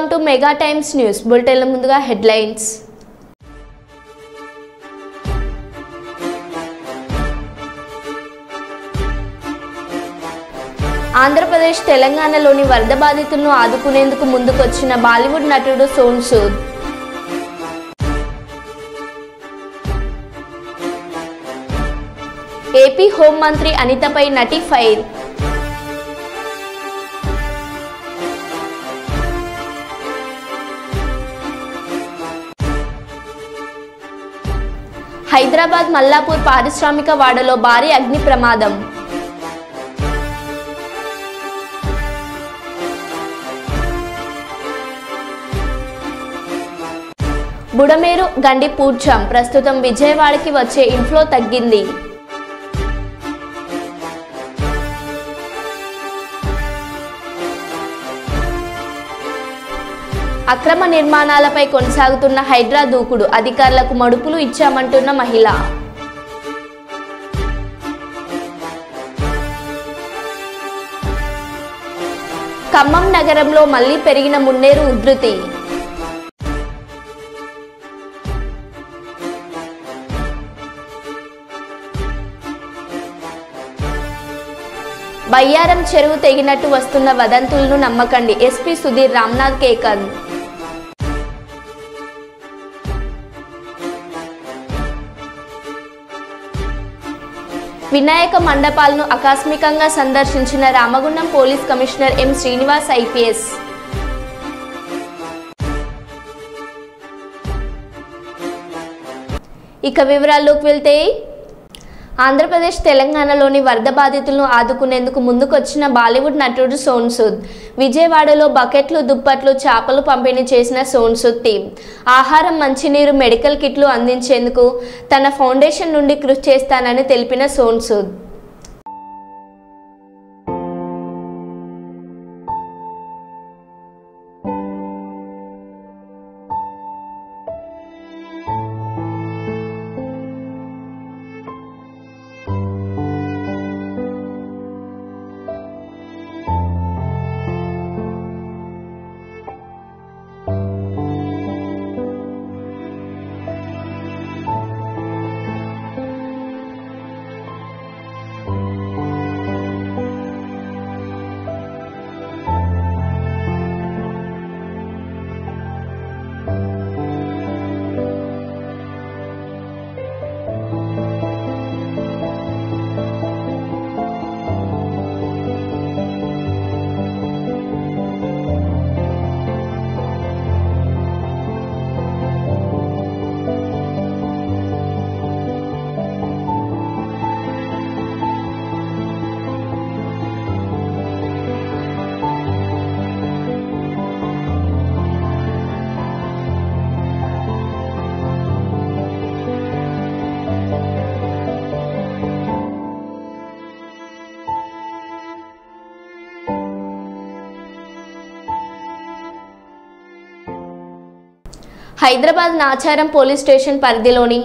Welcome to Mega Times News. Bulletin ముందుగా headlines. Andhra Pradesh తెలంగాణలోని వరద బాధితులను ఆదుకునేందుకు ముందుకొచ్చిన బాలీవుడ్ నటుడు సోనూ సూద్. ఏపీ హోం మంత్రి అనితపై నటి ఫైర్. హైదరాబాద్ మల్లాపూర్ పారిశ్రామిక వాడలో భారీ అగ్ని ప్రమాదం. బుడమేరు గండి పూడ్చాం. ప్రస్తుతం విజయవాడకి వచ్చే ఇన్ఫ్లో తగ్గింది. అక్రమ నిర్మాణాలపై కొనసాగుతున్న హైడ్రా దూకుడు. అధికారులకు మడుపులు ఇచ్చామంటున్న మహిళ. ఖమ్మం నగరంలో మళ్లీ పెరిగిన మున్నేరు ఉధృతి. బయ్యారం చెరువు తెగినట్టు వస్తున్న వదంతులను నమ్మకండి. ఎస్పీ సుధీర్ రామ్నాథ్ కేకన్. వినాయక మండపాలను ఆకస్మికంగా సందర్శించిన Ramagundam police commissioner M Srinivas IPS. ఇక వివరాల్లోకి వెళ్తే ఆంధ్రప్రదేశ్ తెలంగాణలోని వరద బాధితులను ఆదుకునేందుకు ముందుకొచ్చిన బాలీవుడ్ నటుడు సోనూ సూద్. విజయవాడలో బకెట్లు, దుప్పట్లు, చేపలు పంపిణీ చేసిన సోనూ సూద్ టీం ఆహారం, మంచినీరు, మెడికల్ కిట్లు అందించేందుకు తన ఫౌండేషన్ నుండి కృషి చేస్తానని తెలిపిన సోనూ సూద్ హైదరాబాద్ నాచారం పోలీస్ స్టేషన్ పరిధిలోని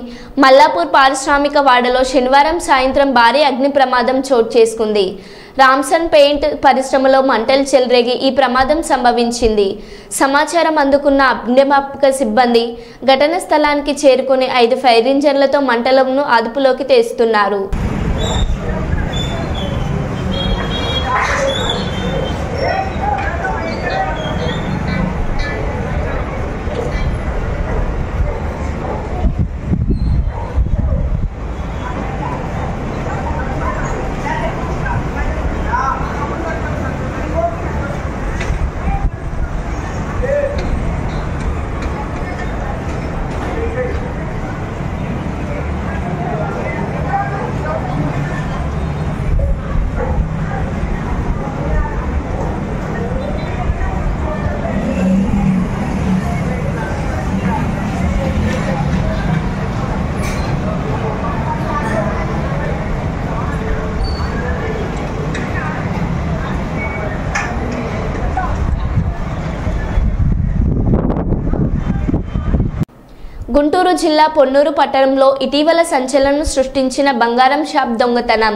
మల్లాపూర్ పారిశ్రామిక వాడలో శనివారం సాయంత్రం భారీ అగ్ని ప్రమాదం చోటు చేసుకుంది. రామ్సన్ పెయింట్ పరిశ్రమలో మంటలు చెలరేగి ఈ ప్రమాదం సంభవించింది. సమాచారం అందుకున్న అగ్నిమాపక సిబ్బంది ఘటన స్థలానికి చేరుకుని 5 ఫైర్ ఇంజన్లతో మంటలను అదుపులోకి తెస్తున్నారు. గుంటూరు జిల్లా పొన్నూరు పట్టణంలో ఇటీవల సంచలనం సృష్టించిన బంగారం షాప్ దొంగతనం.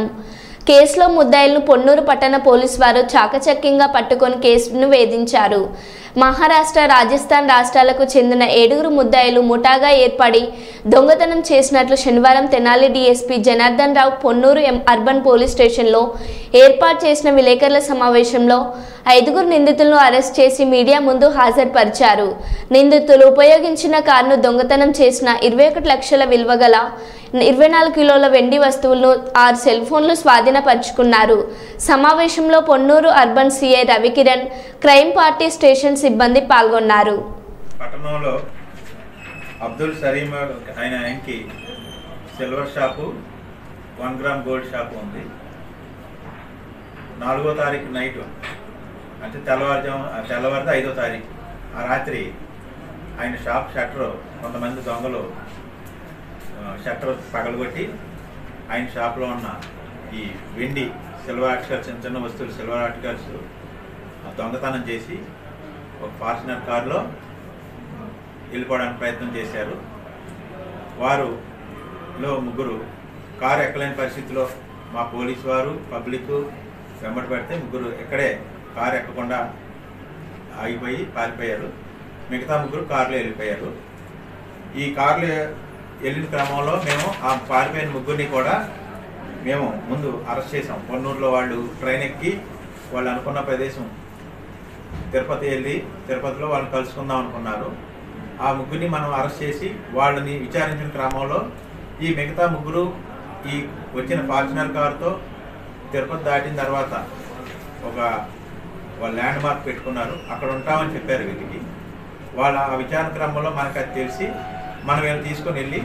కేసులో ముద్దాయిలను పొన్నూరు పట్టణ పోలీసు వారు చాకచక్యంగా పట్టుకొని కేసును వేధించారు. మహారాష్ట్ర, రాజస్థాన్ రాష్ట్రాలకు చెందిన 7 ముద్దాయిలు ముఠాగా ఏర్పడి దొంగతనం చేసినట్లు శనివారం Tenali DSP Janardhan Rao Ponnuru urban police స్టేషన్లో ఏర్పాటు చేసిన విలేకరుల సమావేశంలో 5 నిందితులను అరెస్ట్ చేసి మీడియా ముందు హాజరుపరిచారు. నిందితులు ఉపయోగించిన కారును దొంగతనం చేసిన 21 లక్షల విలువ గల 24 కిలోల వెండి వస్తువులను 6 సెల్ ఫోన్లు స్వాధీనపరుచుకున్నారు. సమావేశంలో Ponnuru urban CI Ravikiran, crime party station సిబ్బంది పాల్గొన్నారు. పట్టణంలో అబ్దుల్ సలీం ఆయనకి silver shop 1 gram gold shop ఉంది. 4వ తారీఖు నైట్ అంటే తెల్లవారితే 5వ తారీఖు ఆ రాత్రి ఆయన షాప్ షట్టర్ కొంతమంది దొంగలు షట్టర్ పగలగొట్టి ఆయన షాప్లో ఉన్న ఈ వెండి సిల్వర్ ఆర్టికల్స్, చిన్న చిన్న వస్తువులు సిల్వర్ ఆర్టికల్స్ దొంగతనం చేసి ఒక ఫార్చునర్ కారులో వెళ్ళిపోవడానికి ప్రయత్నం చేశారు. వారులో 3 కారు ఎక్కలేని పరిస్థితిలో మా పోలీసు వారు పబ్లిక్ వెంబడి పెడితే 3 ఇక్కడే కారు ఎక్కకుండా ఆగిపోయి పారిపోయారు. మిగతా 3 కారులో వెళ్ళిపోయారు. ఈ కారులో వెళ్ళిన క్రమంలో మేము ఆ పారిపోయిన 3 కూడా మేము ముందు అరెస్ట్ చేసాం. పొన్నూరులో వాళ్ళు ట్రైన్ ఎక్కి వాళ్ళు అనుకున్న ప్రదేశం తిరుపతి వెళ్ళి తిరుపతిలో వాళ్ళని కలుసుకుందాం అనుకున్నారు. ఆ 3 మనం అరెస్ట్ చేసి వాళ్ళని విచారించిన క్రమంలో ఈ మిగతా 3 ఈ వచ్చిన ఫార్చునర్ కారుతో తిరుపతి దాటిన తర్వాత వాళ్ళు ల్యాండ్ మార్క్ పెట్టుకున్నారు. అక్కడ ఉంటామని చెప్పారు వీటికి. వాళ్ళ ఆ విచారణ క్రమంలో మనకు అది తెలిసి మనం వీళ్ళు తీసుకొని వెళ్ళి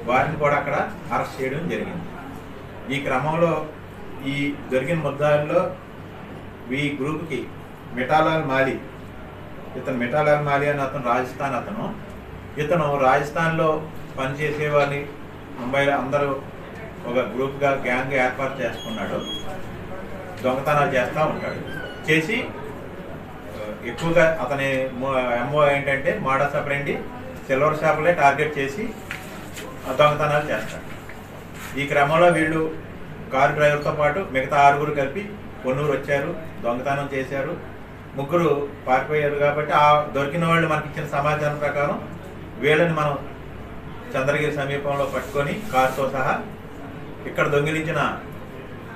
వారిని కూడా అక్కడ అరెస్ట్ చేయడం జరిగింది. ఈ క్రమంలో ఈ దొరికిన ముద్దాయిల్లో ఈ గ్రూప్కి మిఠాలాల్ మాలి, మిఠాలాల్ మాలి అని అతను ఇతను రాజస్థాన్లో పనిచేసేవారిని ముంబైలో అందరూ ఒక గ్రూప్గా గ్యాంగ్ ఏర్పాటు చేసుకున్నాడు. దొంగతనాలు చేస్తూ ఉంటాడు. చేసి ఎక్కువగా అతని ఎంఓ ఏంటంటే మోడస్ ఆపరెండి సిల్వర్ షాపులే టార్గెట్ చేసి దొంగతనాలు చేస్తాడు. ఈ క్రమంలో వీళ్ళు కారు డ్రైవర్తో పాటు మిగతా 6 కలిపి పొన్నూరు వచ్చారు, దొంగతనం చేశారు. 3 పారిపోయారు. కాబట్టి ఆ దొరికిన వాళ్ళు మనకి ఇచ్చిన సమాచారం ప్రకారం వీళ్ళని మనం చంద్రగిరి సమీపంలో పట్టుకొని కారుతో సహా ఇక్కడ దొంగిలించిన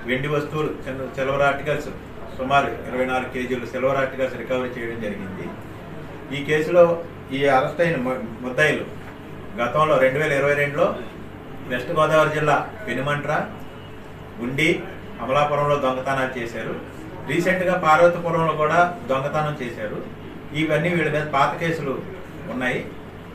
వెండి వస్తువులు, సిల్వర్ ఆర్టికల్స్ సుమారు 24 కేజీలు సిల్వర్ ఆర్టికల్స్ రికవరీ చేయడం జరిగింది. ఈ కేసులో ఈ అరెస్ట్ అయిన ముద్దాయిలు గతంలో 2022లో వెస్ట్ గోదావరి జిల్లా పెనుమంట్ర, గుండి, అమలాపురంలో దొంగతనాలు చేశారు. రీసెంట్గా పార్వతీపురంలో కూడా దొంగతనం చేశారు. ఇవన్నీ వీళ్ళ మీద పాత కేసులు ఉన్నాయి.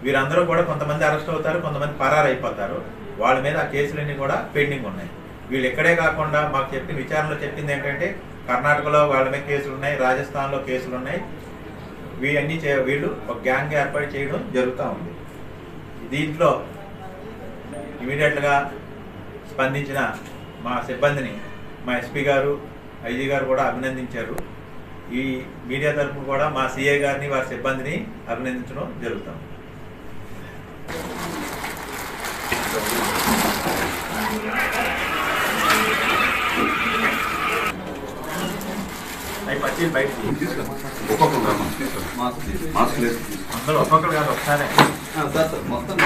వీరందరూ కూడా కొంతమంది అరెస్ట్ అవుతారు, కొంతమంది పరారు అయిపోతారు. వాళ్ళ మీద ఆ కేసులన్నీ కూడా పెండింగ్ ఉన్నాయి. వీళ్ళు ఎక్కడే కాకుండా మాకు చెప్పిన విచారణలో చెప్పింది ఏంటంటే కర్ణాటకలో వాళ్ళ మీద కేసులు ఉన్నాయి, రాజస్థాన్లో కేసులు ఉన్నాయి. వీళ్ళన్నీ వీళ్ళు ఒక గ్యాంగ్ ఏర్పాటు చేయడం జరుగుతూ ఉంది. దీంట్లో ఇమీడియట్గా స్పందించిన మా సిబ్బందిని మా ఎస్పీ గారు, ఐజీ గారు కూడా అభినందించారు. ఈ మీడియా తరఫున కూడా మా సిఐ గారిని, వారి సిబ్బందిని అభినందించడం జరుగుతుంది. అందులో ఒక్కొక్కరు కాదు, ఒకసారి మొత్తం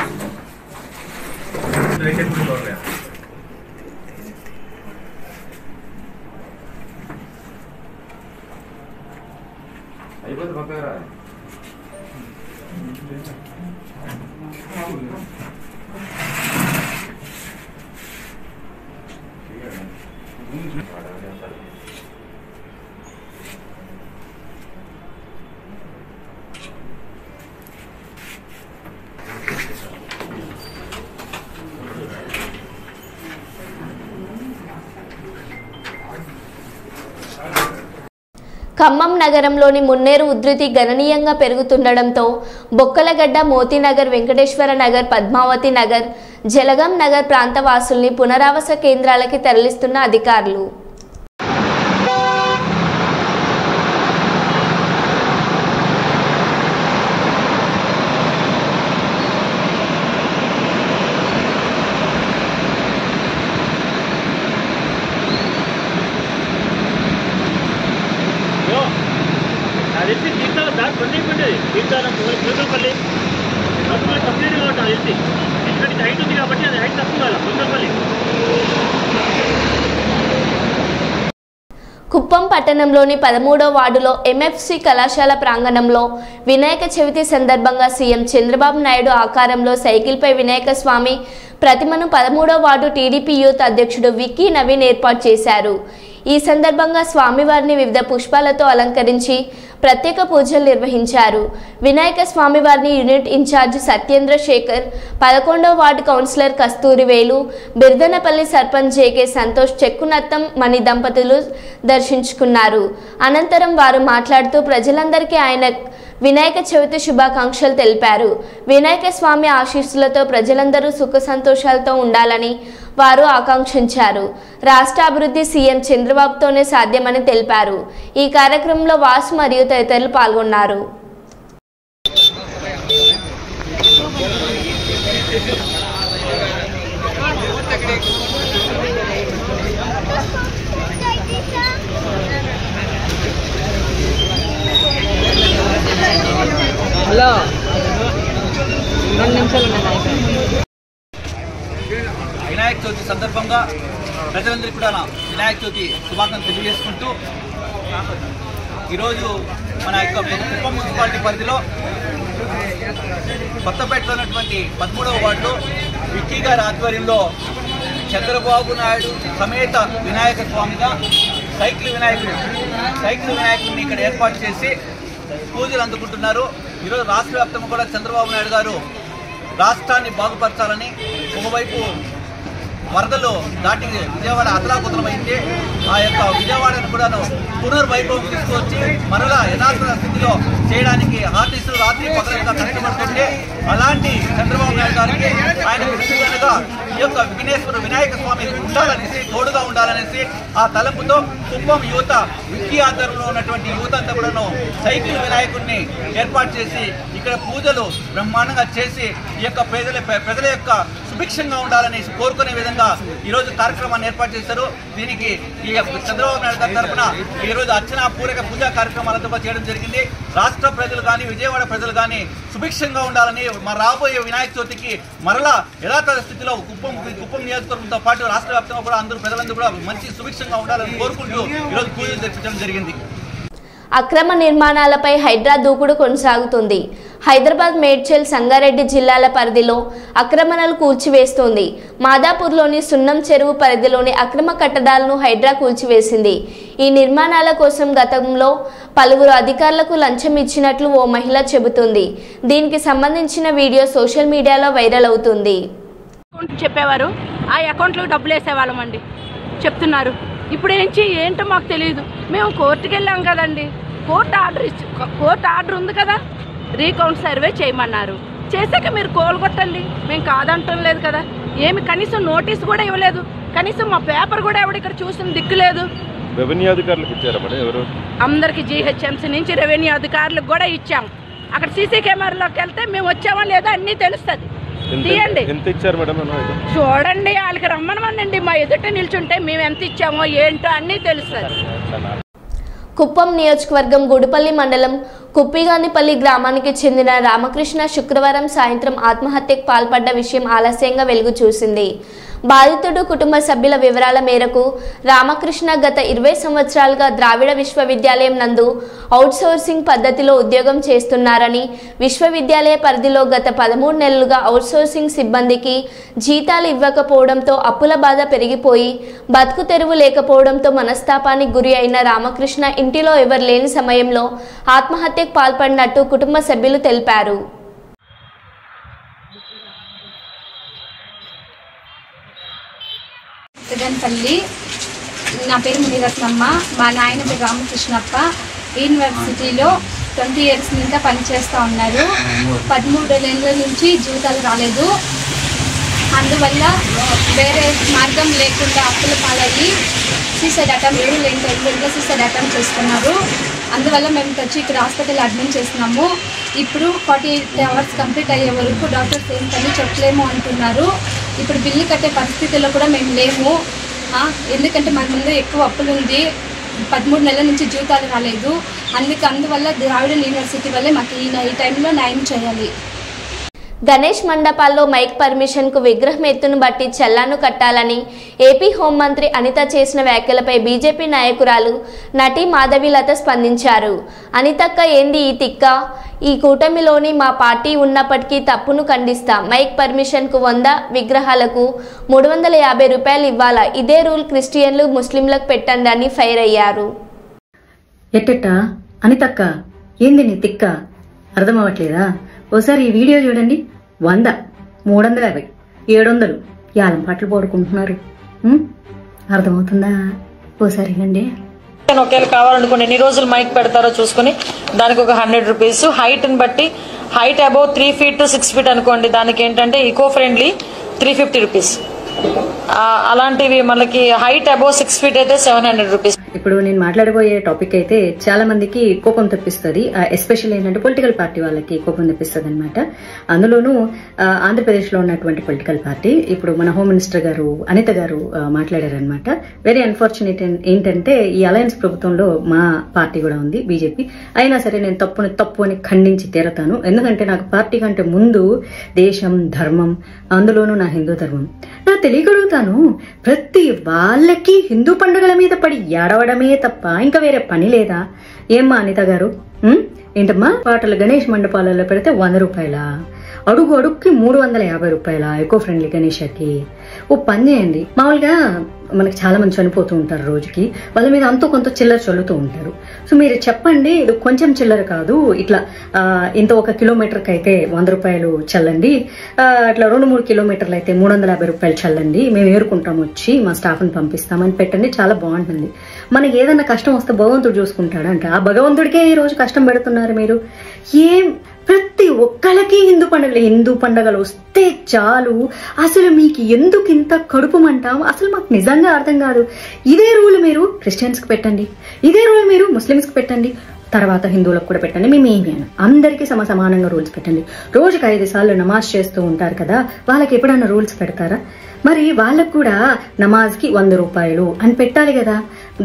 అయిపోతే పక్కగా రా. ఖమ్మం నగరంలోని మున్నేరు ఉధృతి గణనీయంగా పెరుగుతుండడంతో బొక్కలగడ్డ, మోతీనగర్, వెంకటేశ్వర నగర్, పద్మావతి నగర్, జలగం నగర్ ప్రాంత వాసుల్ని పునరావాస కేంద్రాలకి తరలిస్తున్న అధికారులు. This is బొందపల్లి కంప్లీట్గా ఉంటుంది ఎల్టీ ఎందుకంటే హైట్ ఉంది కాబట్టి అది హైట్ తక్కువ కాదు బొందపల్లి. కుప్పం పట్టణంలోని 13వ వార్డులో ఎంఎఫ్సి కళాశాల ప్రాంగణంలో వినాయక చవితి సందర్భంగా సీఎం చంద్రబాబు నాయుడు ఆకారంలో సైకిల్పై వినాయక స్వామి ప్రతిమను 13వ వార్డు టీడీపీ యూత్ అధ్యక్షుడు విక్కీ నవీన్ ఏర్పాటు చేశారు. ఈ సందర్భంగా స్వామివారిని వివిధ పుష్పాలతో అలంకరించి ప్రత్యేక పూజలు నిర్వహించారు. వినాయక స్వామివారిని యూనిట్ ఇన్ఛార్జ్ సత్యేంద్ర శేఖర్, 11వ ward councillor Kasturi Velu, Birdanapalli sarpanch JK Santosh, Chekkunattam Mani దంపతులు దర్శించుకున్నారు. అనంతరం వారు మాట్లాడుతూ ప్రజలందరికీ ఆయన వినాయక చవితి శుభాకాంక్షలు తెలిపారు. వినాయక స్వామి ఆశీస్సులతో ప్రజలందరూ సుఖ సంతోషాలతో ఉండాలని వారు ఆకాంక్షించారు. రాష్ట్ర అభివృద్ధి సీఎం చంద్రబాబుతోనే సాధ్యమని తెలిపారు. ఈ కార్యక్రమంలో వాసు మరియు తదితరులు పాల్గొన్నారు. హలో 2 నిమిషాలు వినాయక చవితి సందర్భంగా ప్రజలందరికీ కూడా వినాయక చవితి శుభాకాంక్షలు తెలియజేసుకుంటూ ఈరోజు మన యొక్క కుప్పం మున్సిపాలిటీ పరిధిలో కొత్తపేటలో ఉన్నటువంటి 13వ వార్డులో విక్కీ గారి ఆధ్వర్యంలో చంద్రబాబు నాయుడు సమేత వినాయక స్వామిగా సైకిల్ వినాయకుడిని ఇక్కడ ఏర్పాటు చేసి పూజలు అందుకుంటున్నారు. ఈరోజు రాష్ట్ర వ్యాప్తంగా కూడా చంద్రబాబు నాయుడు గారు రాష్ట్రాన్ని బాగుపరచాలని ఒకవైపు వరదలు దాటి విజయవాడ అతలాకుతలమైంది. ఆ యొక్క విజయవాడను కూడా పునర్వైభవం తీసుకొచ్చి మరలా యథార్థ స్థితిలో చేయడానికి ఆర్టిస్టులు రాత్రి పగలంతా కష్టపడుతుంటే అలాంటి చంద్రబాబు నాయుడు గారికి ఆయన విషయంగా ఈ యొక్క వినాయక స్వామి ఉండాలనేసి తోడుగా ఉండాలనేసి ఆ తలంపుతో కుప్పం యువత విక్కీ ఆధ్వర్యంలో ఉన్నటువంటి యువత అంతా కూడాను సైకిల్ వినాయకుడిని ఏర్పాటు చేసి ఇక్కడ పూజలు బ్రహ్మాండంగా చేసి ఈ యొక్క ప్రజల యొక్క సుభిక్షంగా ఉండాలని కోరుకునే విధంగా ఈరోజు కార్యక్రమాన్ని ఏర్పాటు చేశారు. దీనికి ఈ చంద్రబాబు నాయుడు గారి తరఫున ఈరోజు అర్చన పూరక పూజా కార్యక్రమాలతో చేయడం జరిగింది. రాష్ట్ర ప్రజలు కానీ విజయవాడ ప్రజలు కానీ సుభిక్షంగా ఉండాలని రాబోయే వినాయక చవితికి మరలా యథాతథ స్థితిలో కుప్పం నియోజకవర్గంతో పాటు రాష్ట్ర వ్యాప్తంగా కూడా ప్రజలందరూ కూడా మంచి సుభిక్షంగా ఉండాలని కోరుకుంటూ ఈరోజు పూజలు జరిపించడం జరిగింది. అక్రమ నిర్మాణాలపై హైడ్రా దూకుడు కొనసాగుతుంది. హైదరాబాద్, మేడ్చల్, సంగారెడ్డి జిల్లాల పరిధిలో అక్రమణలు కూల్చివేస్తోంది. మాదాపూర్లోని సున్నం చెరువు పరిధిలోని అక్రమ కట్టడాలను హైడ్రా కూల్చివేసింది. ఈ నిర్మాణాల కోసం గతంలో పలువురు అధికారులకు లంచం ఇచ్చినట్లు ఓ మహిళ చెబుతుంది. దీనికి సంబంధించిన వీడియో సోషల్ మీడియాలో వైరల్ అవుతుంది. చెప్పేవారు ఆ అకౌంట్లో డబ్బులు వేసేవాళ్ళమండి చెప్తున్నారు. ఇప్పుడు ఏంటో మాకు తెలియదు. మేము కోర్టుకి వెళ్ళాం కదండి, కోర్టు ఆర్డర్ ఉంది కదా, రీకౌంట్ సర్వే చేయమన్నారు. చేశాక మీరు కోలుగొట్టండి, మేము కాదంటం లేదు కదా. కనీసం నోటీస్ కూడా ఇవ్వలేదు, కనీసం మా పేపర్ కూడా ఎవడు ఇక్కడ చూసిన దిక్కు లేదు. రెవెన్యూ అధికారులకు ఇచ్చారా మేడం? ఎవరు? అందరికి జీహెచ్ఎంసీ నుంచి రెవెన్యూ అధికారులకు కూడా ఇచ్చాం. అక్కడ సీసీ కెమెరాలోకి వెళ్తే మేము వచ్చామో లేదో అన్నీ తెలుస్తుంది. తీయండి, ఎంత ఇచ్చారు మేడం? చూడండి, వాళ్ళకి రమ్మనమనండి. మా ఎదుట నిల్చుంటే మేము ఎంత ఇచ్చామో ఏంటో అన్నీ తెలుస్తుంది. కుప్పం నియోజకవర్గం గుడిపల్లి మండలం కుప్పిగానిపల్లి గ్రామానికి చెందిన రామకృష్ణ శుక్రవారం సాయంత్రం ఆత్మహత్యకు పాల్పడ్డ విషయం ఆలస్యంగా వెలుగు చూసింది. బాధితుడు కుటుంబ సభ్యుల వివరాల మేరకు రామకృష్ణ గత 20 సంవత్సరాలుగా ద్రావిడ విశ్వవిద్యాలయం నందు అవుట్సోర్సింగ్ పద్ధతిలో ఉద్యోగం చేస్తున్నారని, విశ్వవిద్యాలయ పరిధిలో గత 13 నెలలుగా అవుట్సోర్సింగ్ సిబ్బందికి జీతాలు ఇవ్వకపోవడంతో అప్పుల బాధ పెరిగిపోయి బతుకు తెరువు లేకపోవడంతో మనస్తాపానికి గురి అయిన రామకృష్ణ ఇంటిలో ఎవరు లేని సమయంలో ఆత్మహత్యకు పాల్పడినట్టు కుటుంబ సభ్యులు తెలిపారు. పెద్దపల్లి, నా పేరు మునిరత్నమ్మ, మా నాయన పేరు రామకృష్ణప్ప. యూనివర్సిటీలో 20 years నుంచి పనిచేస్తూ ఉన్నారు. 13 నెలల నుంచి జీతాలు రాలేదు. అందువల్ల వేరే మార్గం లేకుండా అప్పుల పాలయ్యి సూసైడ్ అటెంప్ట్ సూసైడ్ అటెంప్ట్ చేస్తున్నారు. అందువల్ల మేము వచ్చి ఇక్కడ హాస్పిటల్ అడ్మిట్ చేస్తున్నాము. ఇప్పుడు 48 hours కంప్లీట్ అయ్యే వరకు డాక్టర్స్ ఏం పని చెప్పలేము అంటున్నారు. ఇప్పుడు బిల్లు కట్టే పరిస్థితుల్లో కూడా మేము లేము. ఎందుకంటే మన ముందు ఎక్కువ అప్పులు ఉంది. 13 నెలల నుంచి జీతాలు రాలేదు. అందువల్ల ద్రావిడ యూనివర్సిటీ వల్లే మాకు ఈ టైంలో న్యాయం చేయాలి. గణేష్ మండపాల్లో మైక్ పర్మిషన్కు విగ్రహం ఎత్తును బట్టి చెల్లాను కట్టాలని ఏపీ హోంమంత్రి అనిత చేసిన వ్యాఖ్యలపై బీజేపీ నాయకురాలు నటి మాధవీలత స్పందించారు. అనితక్క ఏంది ఈ తిక్క? ఈ కూటమిలోని మా పార్టీ ఉన్నప్పటికీ తప్పును ఖండిస్తా. మైక్ పర్మిషన్కు 100, విగ్రహాలకు 350 రూపాయలు ఇవ్వాలా? ఇదే రూల్ క్రిస్టియన్లు ముస్లింలకు పెట్టండి అని ఫైర్ అయ్యారు. ఎట్టెట్ట అనితక్క ఏంది నీ తిక్క? అర్థం అవ్వట్లేదా? ఓసారి ఈ వీడియో చూడండి. 100, 350, 700 యాలం పాటలు పాడుకుంటున్నారు. అర్థమవుతుందా? ఓసారి అండి. ఒకేలా కావాలనుకోండి ఎన్ని రోజులు మైక్ పెడతారో చూసుకుని దానికి ఒక 100 రూపీస్. హైట్ని బట్టి height above 3 feet to 6 feet అనుకోండి, దానికి ఏంటంటే ఈకో ఫ్రెండ్లీ 350 రూపీస్. అలాంటివి మనకి హైట్ అబౌవ్ 6 feet అయితే 700 రూపీస్. ఇప్పుడు నేను మాట్లాడబోయే టాపిక్ అయితే చాలా మందికి కోపం తెప్పిస్తుంది. ఎస్పెషల్లీ ఏంటంటే పొలిటికల్ పార్టీ వాళ్ళకి కోపం తెప్పిస్తుంది అనమాట. అందులోనూ ఆంధ్రప్రదేశ్ లో ఉన్నటువంటి పొలిటికల్ పార్టీ ఇప్పుడు మన హోమ్ మినిస్టర్ గారు అనిత గారు మాట్లాడారనమాట. వెరీ అన్ఫార్చునేట్ ఏంటంటే ఈ అలయన్స్ ప్రభుత్వంలో మా పార్టీ కూడా ఉంది, బీజేపీ. అయినా సరే నేను తప్పు అని ఖండించి తీరతాను. ఎందుకంటే నాకు పార్టీ కంటే ముందు దేశం, ధర్మం, అందులోనూ నా హిందూ ధర్మం. నా తెలియగలుగుతాను, ప్రతి వాళ్ళకి హిందూ పండుగల మీద పడి ఏడవడమే తప్ప ఇంకా వేరే పని లేదా? ఏమ్మా అనిత గారు, ఏంటమ్మా పాటలు గణేష్ మండపాలలో పెడితే 100 రూపాయలా? అడుగుకి 350 రూపాయల ఎకో ఫ్రెండ్లీ గణేషకి? ఓ పని చేయండి. మామూలుగా మనకి చాలా మంది చనిపోతూ ఉంటారు రోజుకి, వాళ్ళ మీద అంతో కొంత చిల్లర చల్లుతూ ఉంటారు. సో మీరు చెప్పండి, ఇది కొంచెం చిల్లర కాదు, ఇట్లా ఇంత 1 కిలోమీటర్కి అయితే 100 రూపాయలు చల్లండి, అట్లా 2-3 కిలోమీటర్లు అయితే 350 రూపాయలు చల్లండి, మేము ఏరుకుంటాం, వచ్చి మా స్టాఫ్ని పంపిస్తామని పెట్టండి. చాలా బాగుంటుంది. మనకి ఏదన్నా కష్టం వస్తే భగవంతుడు చూసుకుంటాడంట. ఆ భగవంతుడికే ఈ రోజు కష్టం పెడుతున్నారు మీరు. ఏం ప్రతి ఒక్కళ్ళకి హిందూ పండుగలు వస్తే చాలు, అసలు మీకు ఎందుకు ఇంత కడుపుమంటాం? అసలు మాకు నిజంగా అర్థం కాదు. ఇదే రూల్ మీరు క్రిస్టియన్స్ కి పెట్టండి, ఇదే రూల్ మీరు ముస్లిమ్స్ కి పెట్టండి, తర్వాత హిందువులకు కూడా పెట్టండి. మేమేమి అందరికీ సమానంగా రూల్స్ పెట్టండి. రోజుకి 5 సార్లు నమాజ్ చేస్తూ ఉంటారు కదా, వాళ్ళకి ఎప్పుడన్నా రూల్స్ పెడతారా? మరి వాళ్ళకు కూడా నమాజ్ కి 100 రూపాయలు అని పెట్టాలి కదా.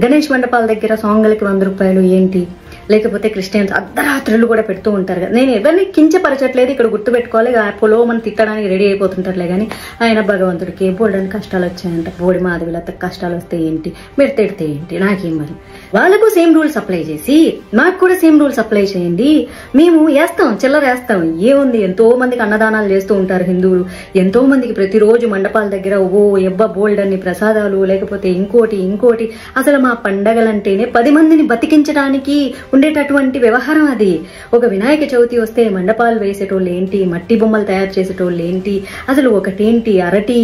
గణేష్ మండపాల దగ్గర సాంగ్లకి 100 రూపాయలు ఏంటి? లేకపోతే క్రిస్టియన్స్ అర్ధరాత్రులు కూడా పెడుతూ ఉంటారు కదా. నేను ఎవరిని కించపరచట్లేదు, ఇక్కడ గుర్తుపెట్టుకోవాలి. పొలో మనం తిట్టడానికి రెడీ అయిపోతుంటారులే కానీ ఆయన భగవంతుడికి బోల్డని కష్టాలు వచ్చాయంట, బోడి మాధవిలత కష్టాలు వస్తే ఏంటి, మీరు తిడితే ఏంటి, నాకేం? మరి వాళ్ళకు సేమ్ రూల్స్ అప్లై చేసి నాకు కూడా సేమ్ రూల్స్ అప్లై చేయండి. మేము వేస్తాం, చిల్లర వేస్తాం, ఏముంది. ఎంతో మందికి అన్నదానాలు చేస్తూ ఉంటారు హిందువులు, ఎంతో మందికి ప్రతిరోజు మండపాల దగ్గర బోల్డన్ని ప్రసాదాలు, లేకపోతే ఇంకోటి. అసలు మా పండగలంటేనే 10 మందిని బతికించడానికి ఉండేటటువంటి వ్యవహారం అది. ఒక వినాయక చవితి వస్తే మండపాలు వేసేటోళ్ళు ఏంటి, మట్టి బొమ్మలు తయారు చేసేటోళ్ళు ఏంటి, అసలు ఒకటేంటి అరటి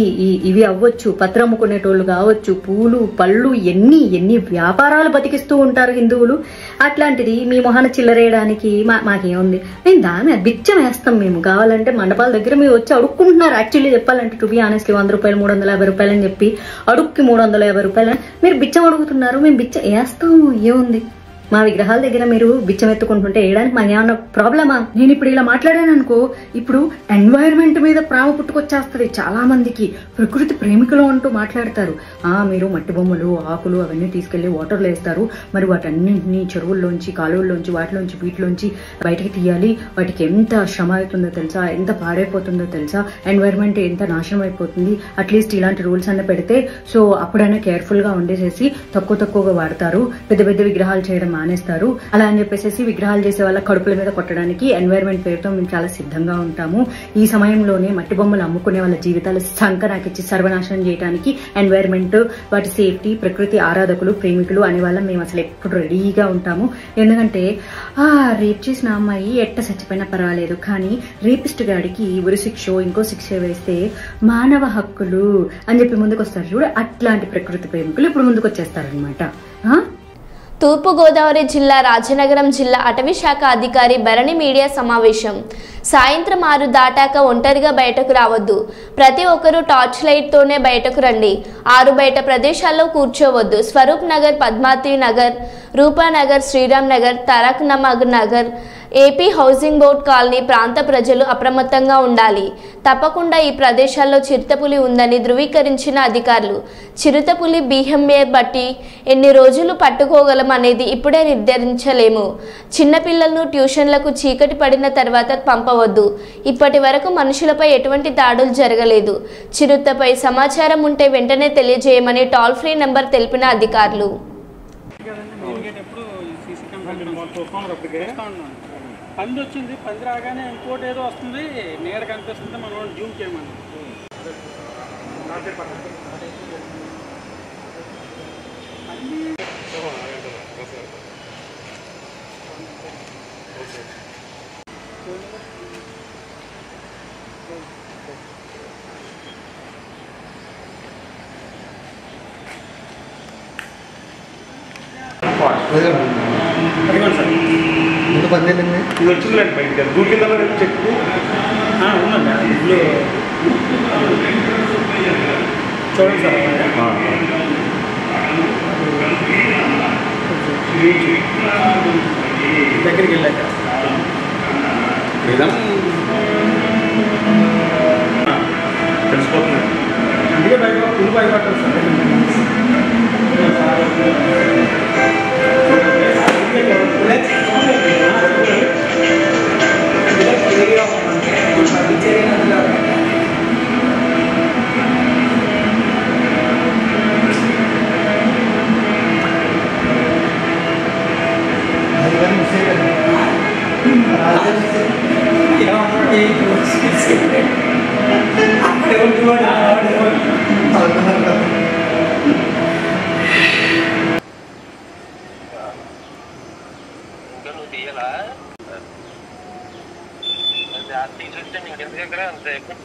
ఇవి అవ్వచ్చు, పత్రం అమ్ముకునేటోళ్ళు కావచ్చు, పూలు పళ్ళు, ఎన్ని వ్యాపారాలు బతికిస్తూ ఉంటారు హిందువులు. అట్లాంటిది మీ మొహన చిల్లరేయడానికి మాకేముంది? మేము దాని బిచ్చం వేస్తాం. మేము కావాలంటే మండపాల దగ్గర మీరు వచ్చి అడుక్కుంటున్నారు. యాక్చువల్లీ చెప్పాలంటే టు బి ఆనెస్ట్లీ 100 రూపాయలు 350 రూపాయలు అని చెప్పి అడుక్కి 350 రూపాయలు మీరు బిచ్చం అడుగుతున్నారు. మేము బిచ్చం వేస్తాము, ఏముంది? మా విగ్రహాల దగ్గర మీరు బిచ్చం ఎత్తుకుంటుంటే వేయడానికి మాకు ఏమన్నా ప్రాబ్లమా? నేను ఇప్పుడు ఇలా మాట్లాడాను అనుకో, ఇప్పుడు ఎన్వైరన్మెంట్ మీద ప్రేమ పుట్టుకొచ్చేస్తుంది చాలా మందికి. ప్రకృతి ప్రేమికులు అంటూ మాట్లాడతారు. మీరు మట్టి బొమ్మలు, ఆకులు అవన్నీ తీసుకెళ్లి వాటర్లో వేస్తారు, మరి వాటన్నింటినీ చెరువుల్లోంచి, కాలువల్లోంచి, వీటిలోంచి బయటకి తీయాలి. వాటికి ఎంత శ్రమ అవుతుందో తెలుసా, ఎంత పాడైపోతుందో తెలుసా, ఎన్వైరన్మెంట్ ఎంత నాశనం అయిపోతుంది. అట్లీస్ట్ ఇలాంటి రూల్స్ అన్న పెడితే సో అప్పుడైనా కేర్ఫుల్ గా ఉండేసేసి తక్కువగా వాడతారు, పెద్ద విగ్రహాలు చేయడం మానేస్తారు. అలా అని చెప్పేసి విగ్రహాలు చేసే వాళ్ళ కడుపుల మీద కొట్టడానికి ఎన్వైరన్మెంట్ పేరుతో మేము చాలా సిద్ధంగా ఉంటాము. ఈ సమయంలోనే మట్టి బొమ్మలు అమ్ముకునే వాళ్ళ జీవితాలు సంకనాకిచ్చి సర్వనాశనం చేయడానికి ఎన్వైరన్మెంట్, వాటి సేఫ్టీ, ప్రకృతి ఆరాధకులు, ప్రేమికులు అనే వాళ్ళం మేము అసలు ఎప్పుడు రెడీగా ఉంటాము. ఎందుకంటే రేప్ చేసిన అమ్మాయి ఎట్ట చచ్చిపోయినా పర్వాలేదు, కానీ రేపిస్ట్ గాడికి ఉరి శిక్ష, ఇంకో శిక్ష వేస్తే మానవ హక్కులు అని చెప్పి ముందుకు వస్తారు చూడు, అట్లాంటి ప్రకృతి ప్రేమికులు ఇప్పుడు ముందుకు వచ్చేస్తారనమాట. తూర్పుగోదావరి జిల్లా రాజనగరం జిల్లా అటవీ శాఖ అధికారి భరణి మీడియా సమావేశం. సాయంత్రం 6 దాటాక ఒంటరిగా బయటకు రావద్దు, ప్రతి ఒక్కరూ టార్చ్ లైట్తోనే బయటకు రండి, 6 బయట ప్రదేశాల్లో కూర్చోవద్దు. Swaroop Nagar, Padmavati Nagar, Rupanagar, Sriram Nagar, Tarak Nagar, AP housing board colony ప్రాంత ప్రజలు అప్రమత్తంగా ఉండాలి. తప్పకుండా ఈ ప్రదేశాల్లో చిరుతపులి ఉందని ధృవీకరించిన అధికారులు చిరుతపులి బిహేవియర్ బట్టి ఎన్ని రోజులు పట్టుకోగలం అనేది ఇప్పుడే నిర్ధారించలేము. చిన్నపిల్లలను ట్యూషన్లకు చీకటి పడిన తర్వాత పంపవద్దు. ఇప్పటి వరకు మనుషులపై ఎటువంటి దాడులు జరగలేదు. చిరుతపై సమాచారం ఉంటే వెంటనే తెలియజేయమని టోల్ ఫ్రీ నెంబర్ తెలిపిన అధికారులు. పంది వచ్చింది, పంది రాగానే ఇంకోటి ఏదో వస్తుంది, నీడ కనిపిస్తుంది, మనం జూమ్ చేయమని. అదిగోండి సార్, ఇది వచ్చిందండి బయటకి, దూకిందా చెక్కు ఉందండి ఇంట్లో చూడండి సార్. దగ్గరికి వెళ్ళాక తెలిసిపోతుంది. అందుకే ఫుల్ భయపడతారు సార్.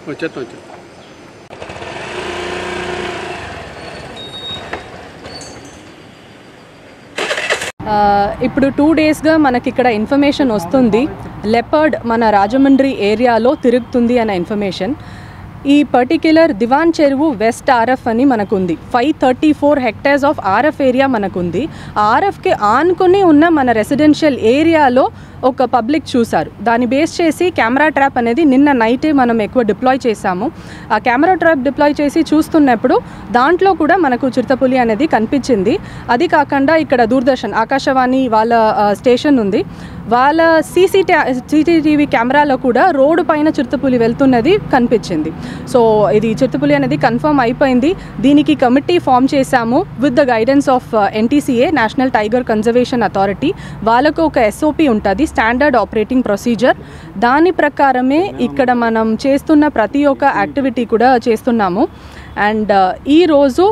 వచ్చేస్తా. ఇప్పుడు 2 డేస్గా మనకి ఇక్కడ ఇన్ఫర్మేషన్ వస్తుంది, లెపర్డ్ మన రాజమండ్రి ఏరియాలో తిరుగుతుంది అనే ఇన్ఫర్మేషన్. ఈ పర్టిక్యులర్ దివాన్ చెరువు వెస్ట్ ఆర్ఎఫ్ అని మనకుంది. 534 హెక్టేర్స్ ఆఫ్ ఆర్ఎఫ్ ఏరియా మనకుంది. ఆర్ఎఫ్కి ఆనుకుని ఉన్న మన రెసిడెన్షియల్ ఏరియాలో ఒక పబ్లిక్ చూశారు. దాన్ని బేస్ చేసి కెమెరా ట్రాప్ అనేది నిన్న నైటే మనం ఎక్కువ డిప్లాయ్ చేశాము. ఆ కెమెరా ట్రాప్ డిప్లాయ్ చేసి చూస్తున్నప్పుడు దాంట్లో కూడా మనకు చిరుతపులి అనేది కనిపించింది. అది కాకుండా ఇక్కడ దూరదర్శన్ ఆకాశవాణి వాళ్ళ స్టేషన్ ఉంది, వాళ్ళ సీసీటీవీ కెమెరాలో కూడా రోడ్డు పైన చిరుతపులి వెళ్తున్నది కనిపించింది. సో ఇది చిరుతపులి అనేది కన్ఫర్మ్ అయిపోయింది. దీనికి కమిటీ ఫామ్ చేశాము with the guidance of NTCA, national tiger conservation authority. వాళ్ళకు ఒక SOP ఉంటుంది, స్టాండర్డ్ ఆపరేటింగ్ ప్రొసీజర్. దాని ప్రకారమే ఇక్కడ మనం చేస్తున్న ప్రతి ఒక్క యాక్టివిటీ కూడా చేస్తున్నాము. అండ్ ఈరోజు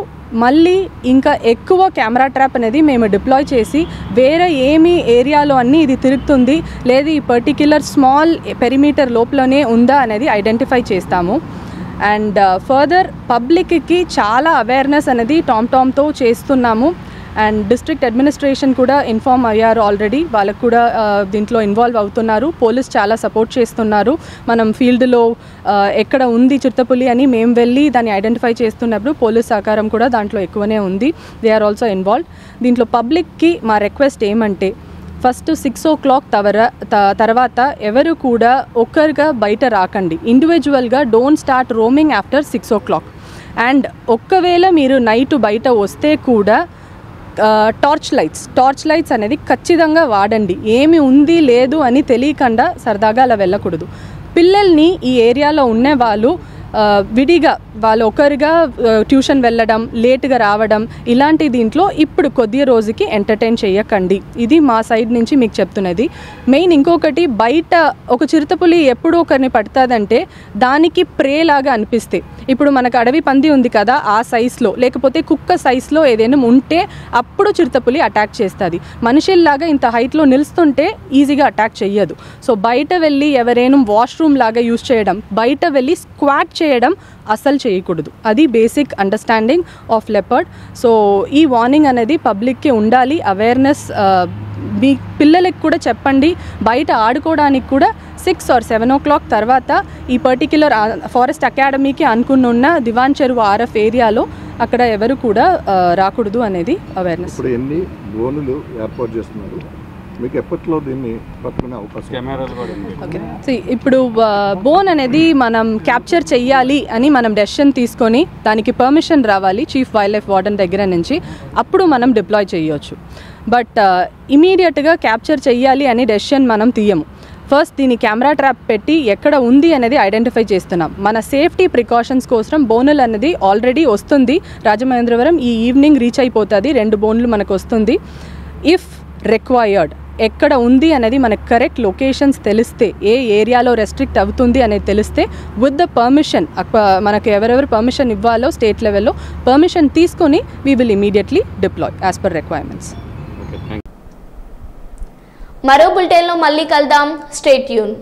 మళ్ళీ ఇంకా ఎక్కువ కెమెరా ట్రాప్ అనేది మేము డిప్లాయ్ చేసి వేరే ఏమి ఏరియాలో అన్నీ ఇది తిరుగుతుంది లేదు ఈ పర్టిక్యులర్ స్మాల్ పెరిమీటర్ లోపలనే ఉందా అనేది ఐడెంటిఫై చేస్తాము. అండ్ ఫర్దర్ పబ్లిక్కి చాలా అవేర్నెస్ అనేది టామ్తో చేస్తున్నాము. అండ్ డిస్ట్రిక్ట్ అడ్మినిస్ట్రేషన్ కూడా ఇన్ఫార్మ్ అయ్యారు ఆల్రెడీ, వాళ్ళకు కూడా దీంట్లో ఇన్వాల్వ్ అవుతున్నారు. పోలీస్ చాలా సపోర్ట్ చేస్తున్నారు. మనం ఫీల్డ్లో ఎక్కడ ఉంది చిరుతపులి అని మేము వెళ్ళి దాన్ని ఐడెంటిఫై చేస్తున్నప్పుడు పోలీస్ సహకారం కూడా దాంట్లో ఎక్కువనే ఉంది. They are also involved. దీంట్లో పబ్లిక్కి మా రిక్వెస్ట్ ఏమంటే, ఫస్ట్ 6 o'clock తర్వాత ఎవరు కూడా ఒక్కరుగా బయట రాకండి. ఇండివిజువల్గా don't start roaming after 6 o'clock. And ఒక్కవేళ మీరు నైట్ బయట వస్తే కూడా టార్చ్ లైట్స్ అనేది ఖచ్చితంగా వాడండి. ఏమి ఉంది లేదు అని తెలియకుండా సరదాగా అలా వెళ్ళకూడదు. పిల్లల్ని ఈ ఏరియాలో ఉండే వాళ్ళు విడిగా వాళ్ళు ఒకరిగా ట్యూషన్ వెళ్ళడం, లేట్గా రావడం ఇలాంటి దీంట్లో ఇప్పుడు కొద్ది రోజుకి ఎంటర్టైన్ చేయకండి. ఇది మా సైడ్ నుంచి మీకు చెప్తున్నది. మెయిన్ ఇంకొకటి, బయట ఒక చిరుతపులి ఎప్పుడు ఒకరిని పడుతుందంటే దానికి ప్రే లాగా అనిపిస్తే, ఇప్పుడు మనకు అడవి పంది ఉంది కదా ఆ సైజులో, లేకపోతే కుక్క సైజులో ఏదైనా ఉంటే అప్పుడు చిరుతపులి అటాక్ చేస్తుంది. మనుషుల్లాగా ఇంత హైట్లో నిలుస్తుంటే ఈజీగా అటాక్ చెయ్యదు. సో బయట వెళ్ళి ఎవరైనా వాష్రూమ్ లాగా యూజ్ చేయడం, బయట వెళ్ళి స్క్వాట్ చేయడం అస్సలు చేయకూడదు. అది basic understanding of leopard. So ఈ వార్నింగ్ అనేది పబ్లిక్కి ఉండాలి. అవేర్నెస్ మీ పిల్లలకి కూడా చెప్పండి. బయట ఆడుకోవడానికి కూడా 6 or 7 o'clock తర్వాత ఈ పర్టిక్యులర్ ఫారెస్ట్ అకాడమీకి అనుకున్న దివాన్ చెరువు ఆర్ఎఫ్ ఏరియాలో అక్కడ ఎవరు కూడా రాకూడదు అనేది అవేర్నెస్. ఇప్పుడు ఎన్ని డ్రోన్లు ఏర్పాటు చేస్తున్నారు? మీకు ఎప్పట్లో దీన్ని పట్టుకునే అవకాశం? కెమెరాలు కూడా ఓకే, ఇప్పుడు బోన్ అనేది మనం క్యాప్చర్ చెయ్యాలి అని మనం డెసిషన్ తీసుకొని దానికి పర్మిషన్ రావాలి చీఫ్ వైల్డ్ లైఫ్ వార్డెన్ దగ్గర నుంచి, అప్పుడు మనం డిప్లాయ్ చేయొచ్చు. బట్ ఇమీడియట్గా క్యాప్చర్ చెయ్యాలి అని డెసిషన్ మనం తీయము. ఫస్ట్ దీని కెమెరా ట్రాప్ పెట్టి ఎక్కడ ఉంది అనేది ఐడెంటిఫై చేస్తున్నాం. మన సేఫ్టీ ప్రికాషన్స్ కోసం బోనులు అనేది ఆల్రెడీ వస్తుంది రాజమహేంద్రవరం, ఈ ఈవినింగ్ రీచ్ అయిపోతుంది. 2 బోన్లు మనకు వస్తుంది. ఇఫ్ రిక్వైర్డ్ ఎక్కడ ఉంది అనేది మనకు కరెక్ట్ లొకేషన్స్ తెలిస్తే, ఏ ఏరియాలో రెస్ట్రిక్ట్ అవుతుంది అనేది తెలిస్తే, విత్ ద పర్మిషన్ మనకు ఎవరెవరు పర్మిషన్ ఇవ్వాలో స్టేట్ లెవెల్లో పర్మిషన్ తీసుకొని we will immediately deploy as per requirements. మరో బులెటిన్లో మళ్ళీ కలుద్దాం. Stay tune.